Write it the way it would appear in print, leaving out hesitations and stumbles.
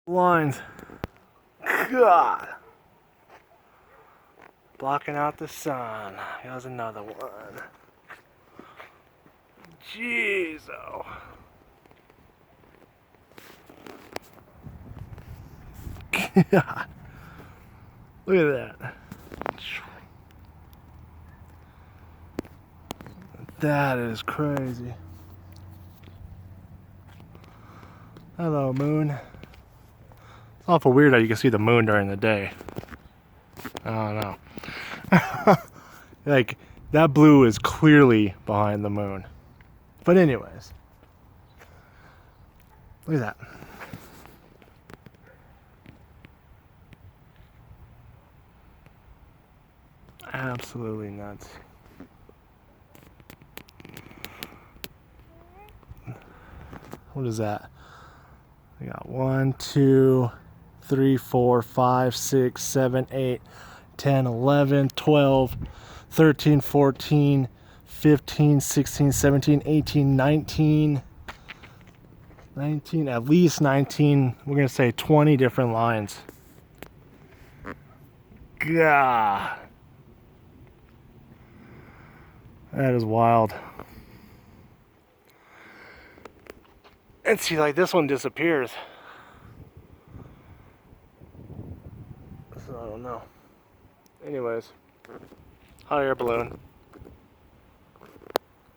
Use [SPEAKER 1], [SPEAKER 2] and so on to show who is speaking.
[SPEAKER 1] Lines. God. Blocking out the sun. Here's another one. Jeez, oh. God. Look at that. That is crazy. Hello, moon. It's awful weird how you can see the moon during the day. I don't know. Like, that blue is clearly behind the moon. But anyways. Look at that. Absolutely nuts. What is that? We got 1, 2, 3, 4, 5, 6, 7, 8, 10, 11, 12, 13, 14, 15, 16, 17, 18, 19, at least 19, we're going to say 20 different lines. God. That is wild. And see, like, this one disappears. So I don't know. Anyways, hot air balloon.